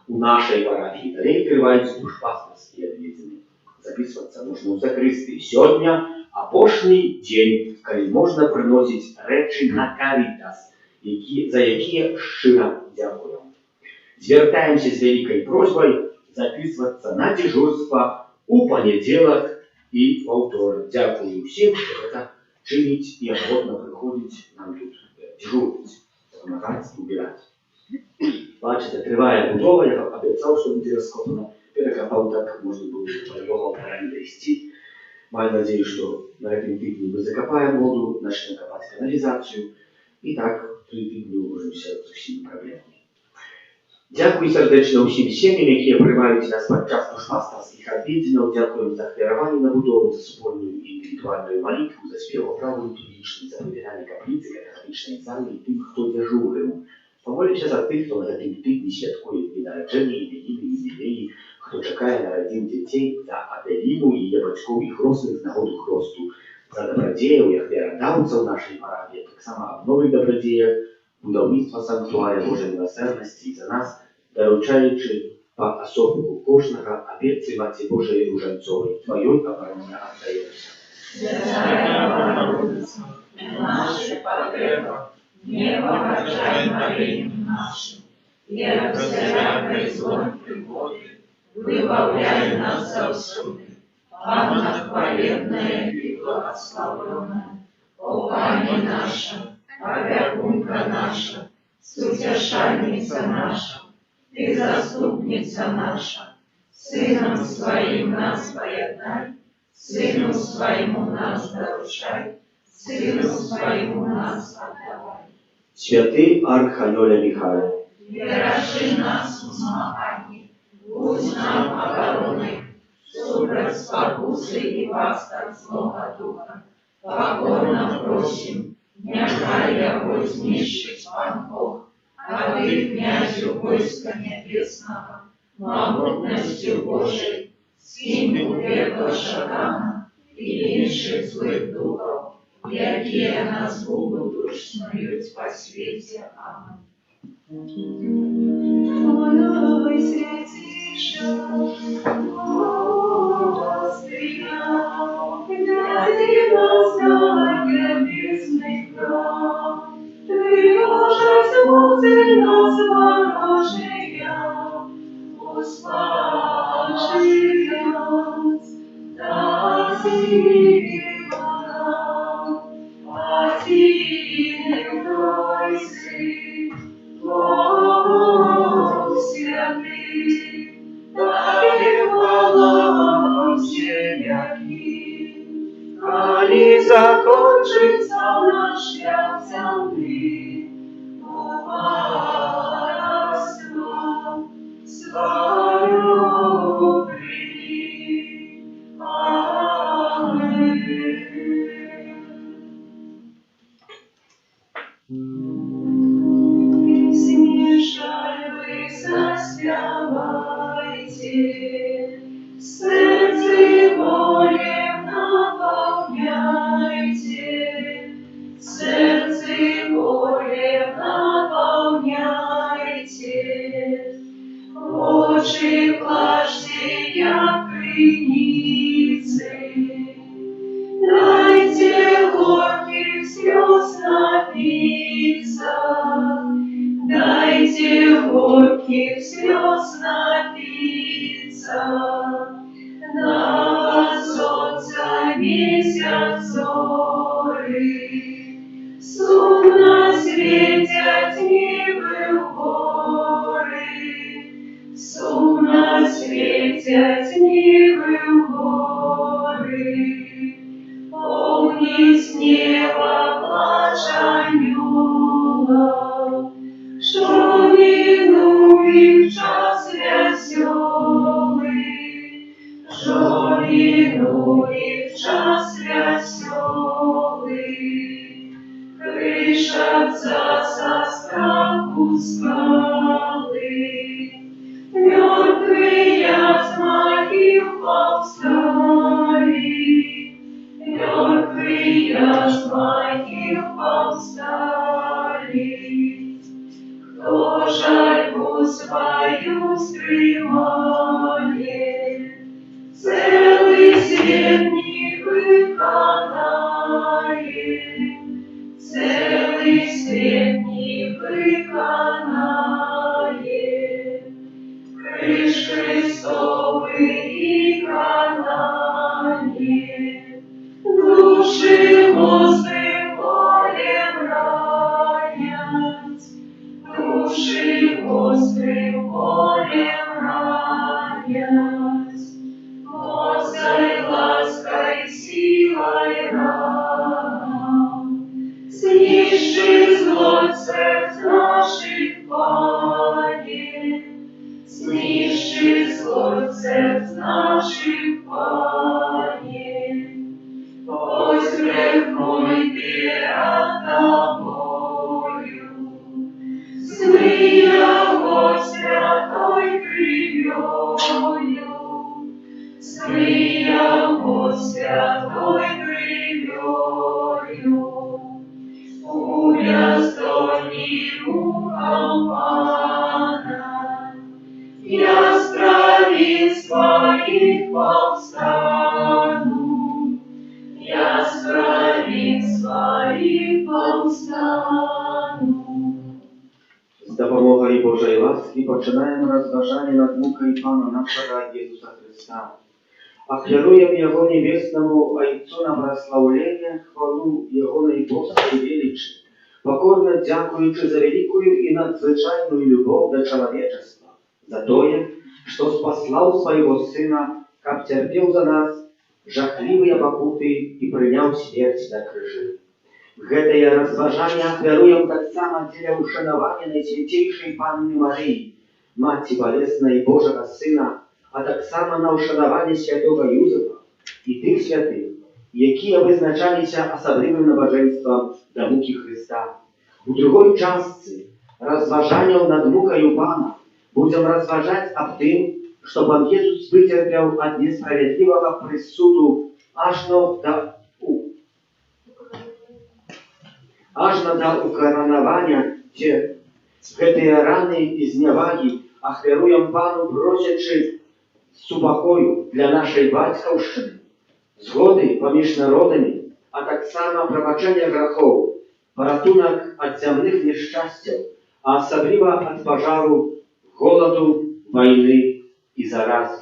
У нашай парафіі далей трываюць душпастарскія адведзены. Запісвацца можна ў закрыстыі. Сёння апошні дзень, калі можна прыносіць рэчы на карітас, за якія шчыра дзякуем. Звяртаемся з вялікай просьбай запісвацца на дзяжурства у панядзелак і аўторак. Дзякую ўсім, што гэта чыніць і ахвотна прыходзіць нам тут дзяжурыць, памагаць, убіраць. Бачыце, трывае будова, я абяцаў, што будзе раскопана. Перакапаў так, можна было па яго аўтарам дайсці. Маю надзею, што на гэтым тыдні мы закапаем воду, начнем капаць каналізацыю, і так 3 тыдні ўложымся з усімі праблемамі. Дзякуй сардэчна ўсім сем'ям, якія прымаюць нас падчас душпастарскіх адведзенняў. Дзякуем за ахвяраванне на будову, за супольную і індывідуальную малітву, за спеў правую літургічную, за выбірanie капліцы, катахалічнай залы і тым, хто дзяжурыў. Памолімся за тых, хто на гэтым тыдні святкуе дні нараджэння, імяніны і юбілеі, хто чакае нарадзін дзяцей, за Аделіну і яе бацькоў і хросных з нагоду хросту, за дабрадзеяў і ахвярадаўцаў нашай парафіі, таксама аб новых дабрадзеях, будаўніцтва санктуаря Божай міласэрнасці, і за нас, даручаючы па асобніку кожнага абетцы Маці Божай Ружанцовай, тваёй абароне аддаёмся. Наши потреба, не помогай молениям нашим, и от всякой злой пригоды выбавляй нас завсюду. Панна хвалебная и благословенная, о Пане наша, опекунка наша, сутешальница наша, Ты заступница наша, Сыном Своим нас поедай, Сыну Своему нас доручай, Сыну Своему нас отдавай. Святый Архангеле Михаил, Вераши нас в змагании, будь нам обороной, супроть спокусы и пастор злого духа. Покорно просим, нехай Яхвось нищих Пан Бог, а Ты, князю войска небесного, могутностью Божией, скинь у пекла шатана и інших злых духов, якие нас будут душнують по свете. Аминь. Твоя святейшая, Господи, гляди нас на небесный храм. Ты ужас мудрый нас ворожия, услыши нас, да сила нам, один Твой Бог святый, дай хвала вселенной, коли закончится наш шлях земли, богатство свое прими. Аминь. Песни жаль вы заспевайте, сердце болем наполняйте, сердце болем наполняйте, очи плачьте, як крыницы, дайте горьких слез напиться, дайте горьких слез напиться, на солнце месяц зоры, сумно светят нивы в горы, сумно светят нивы в горы, помнить небо плач анёлов, что минует час веселый, что минует час веселый, крышатся со страху скалы, мертвые с могил повстали, мертвые с могил повстали. Кто жальбу свою скрывает, целый свет не выконает, целый свет не выконает. Крыш Христовый иконает, души острым болем ранят, души острым болем ранят, Божьей лаской силой ран, снищи зло сердц наших, Пане, снищи зло сердц наших, Пане. Пусть грех мой перед Тобою, смея его святой кровью, смея его святой кровью, умястони мухом Пана, я с правит своих повстану, я с правит своих повстану. z допомогою Божої ласки починаємо розважання над мукою Пана нашого Ісуса Христа. Ахляруем Его небесному Отцу на прославление, хвалу Его наибольшей величи, покорно дякуючи за великую и надзвичайную любовь до человечества, за тое, што спаслаў свайго Сына, каб цярпеў за нас жахлівыя пакуты і прыняў смерць на крыжы. Гэтае разважанне ахвяруем таксама дзеля ўшанавання Найсвяцейшай Панны Марыі, Маці Балеснай Божага Сына, а таксама на ўшанаванне святога Юзефа і тых святых, якія вызначаліся асаблівым набажэнствам да мукі Хрыста. У другой частцы разважанняў над мукаю Пана будзем разважаць аб тым, што Пан Езус выцерпеў ад несправядлівага прысуду аж да укаранавання, дзе гэтыя раны і знявагі ахвяруем Пану, просячы супакою для нашай бацькаўшчыны, згоды паміж народамі, а таксама прабачэння грахоў, паратунак ад зямных няшчасцяў, а асабліва ад пажару, голаду, вайны і заразы.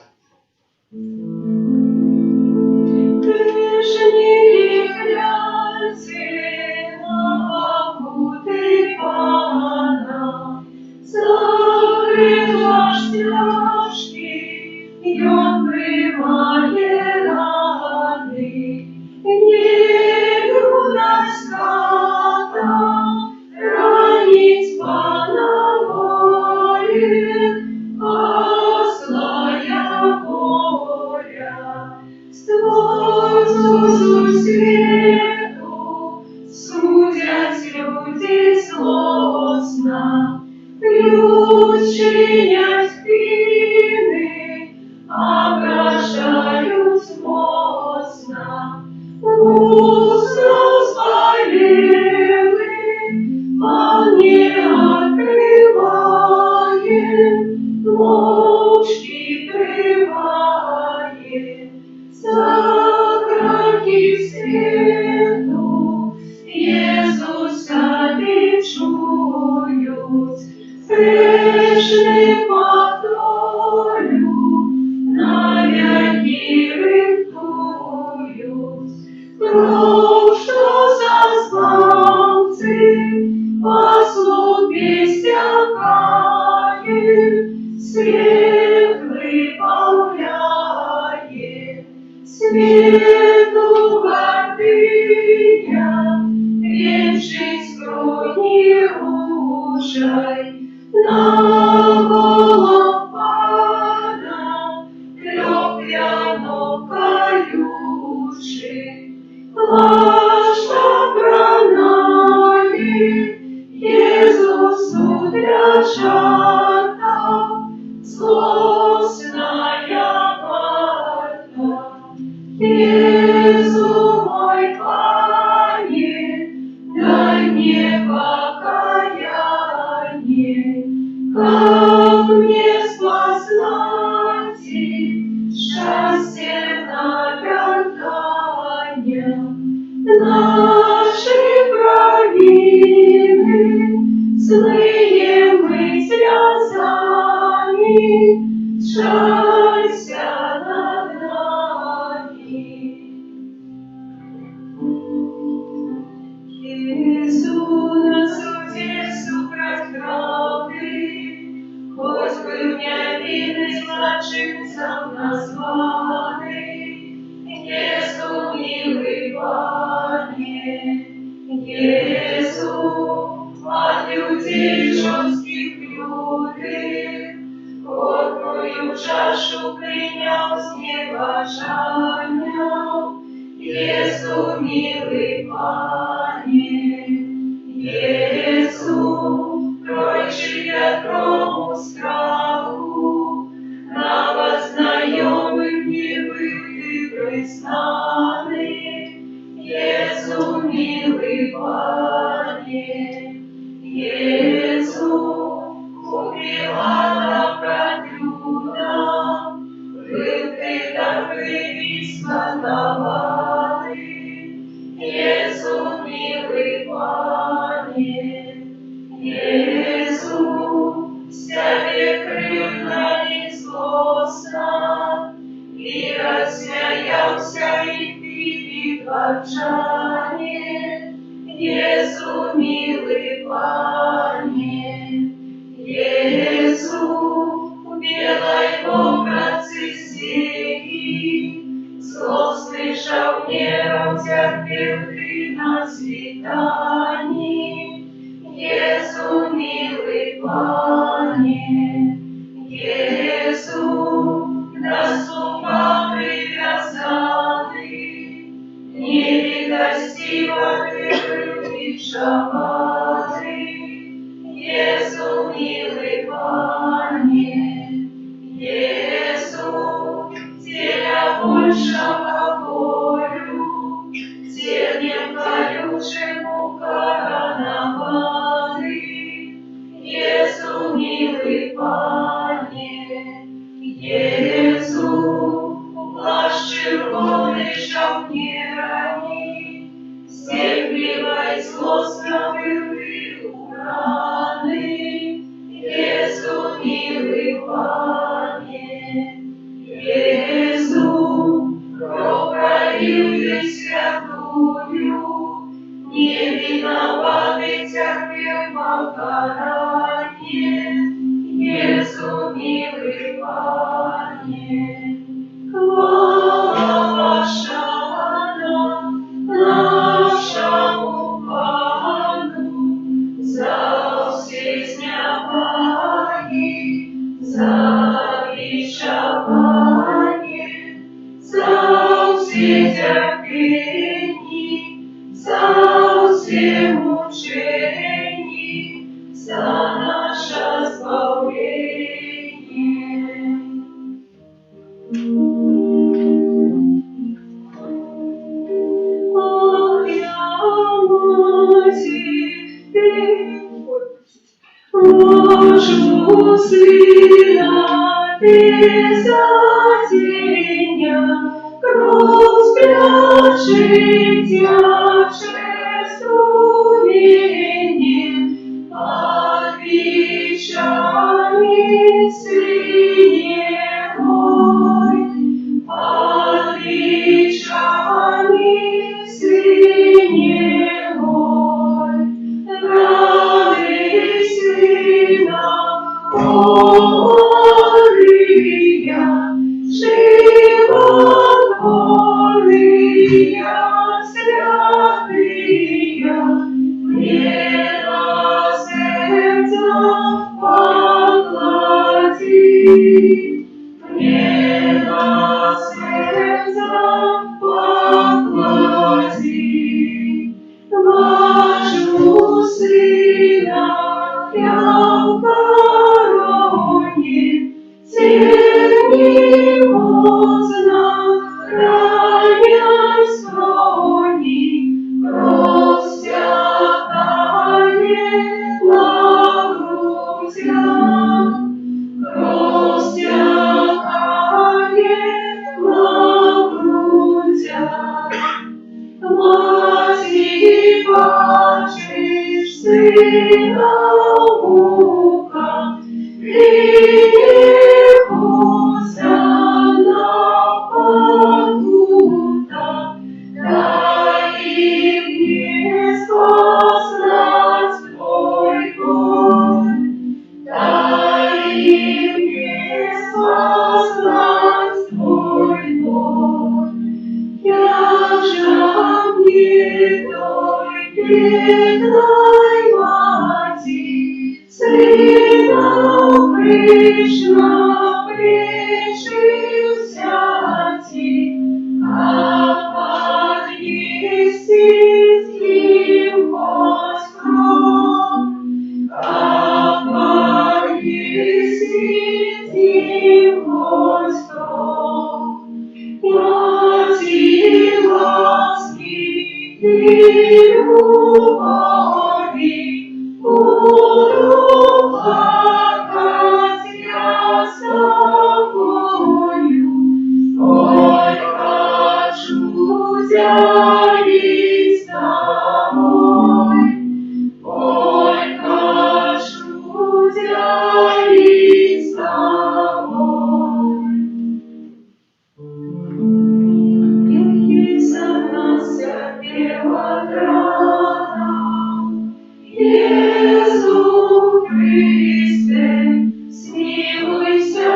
сделай образцы сии. Злостный шавнером терпел ты на свидании. Езу, милый Пане, Езу, да сума привязаны, невидостиво ты был бичеваны. Езу, милый Пане, Езу, теля большего волю, зернем колючему коронованы. Езу, милый Пане, Езу, плащ червоный шавнерами, степливой злостно был ты ураны. Езу, милый Пане, Езу, кровь пролил ты святую, невиноватый терпел покарание. Езу, милый Пане, хвала ваша нашему Пану, за все сняваги, за бичевание, за все терпения, за все мучения, за наше избавление. Ах, я Матерь, ложу сына без одеяния, кровь спрячет тяжестуение, от бичами сыне мой, от бичами сыне мой, раны сына гория, живот гория, святые, мне на сердце поклади, мне на сердце поклади. Вашу сына я в короне, тени поздно раняй скрони, кровь стякает на грудях, кровь стякает на грудях. Мати, бачиш сина мука, гріхуся на покута, дай им не спаслать твой боль, дай им не спаслать твой боль. Я же мне той бедной мати, сына Кришна прижился ти, как поднести им хоть кровь, как поднести им хоть кровь. Мати ласки и любови, буду плакать я с тобою. Ой, хочу явись домой, ой, хочу явись домой. Иисус Христе, смилуйся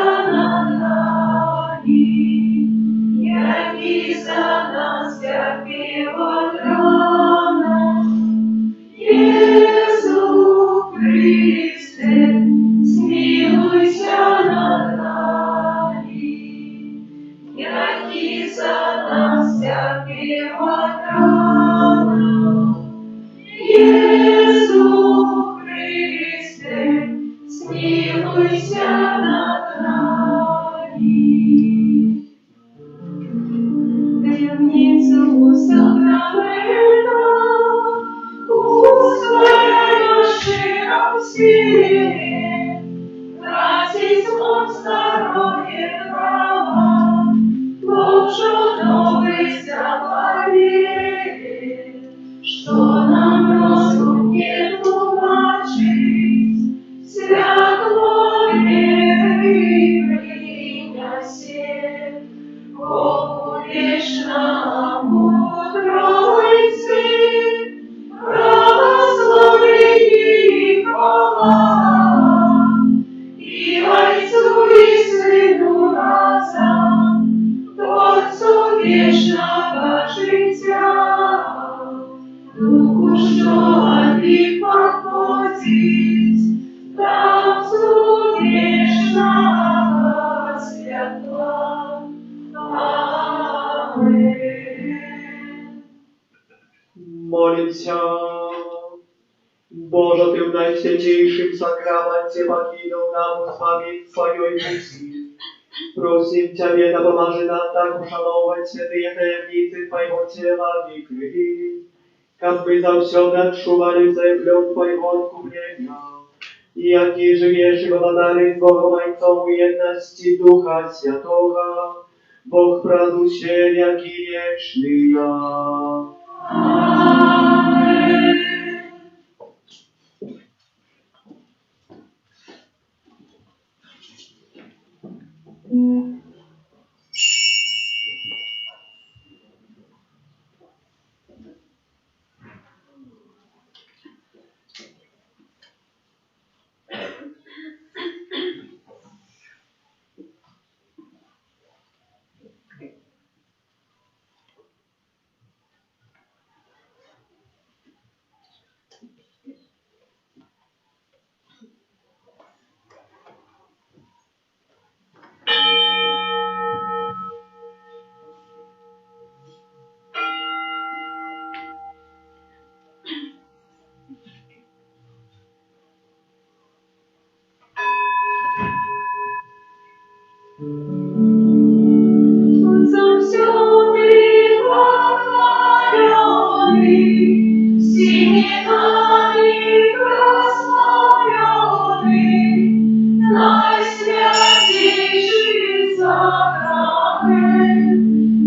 руку, що їх походить, там сонячна святла. Амин. Молимся. Боже, Ты в найсвятейшем сакраменте покинул нам исповедь Своей мысли. Просим Тебя, да поможи нам так ушановывать святые таемницы Твоего тела и крови, как мы завсегда отшували заявлен Твоего откупления, и яки живешь и благодарен Богом Отцом едности Духа Святого, Бог продушен, яки вечный. Амин.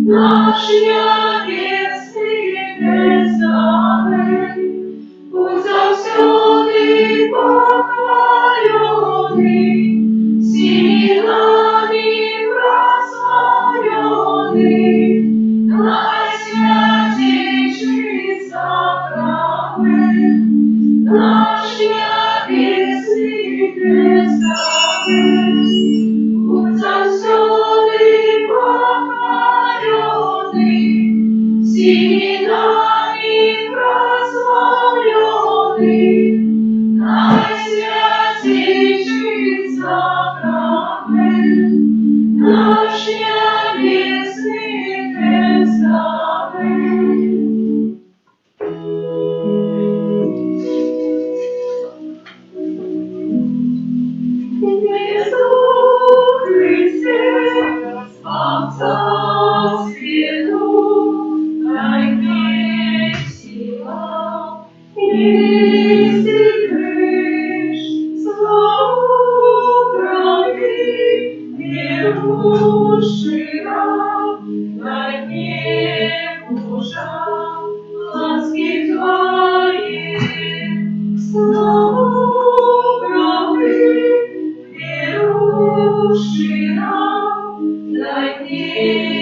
Наш небесний тестамент, будь завсюди похвалений, всіми нами прославлений, найсвятейший сакрамент, наш небесный тестамент, будь завсюди похвалений, всіми нами прославлений, найсвятейший сакрамент, наш небесный тестамент. Иисус Христе, Спасца свету, дай мне сила, если греш, славу крови верушира, дай мне мужа, ласки Твоей, славу крови верушира, дай мне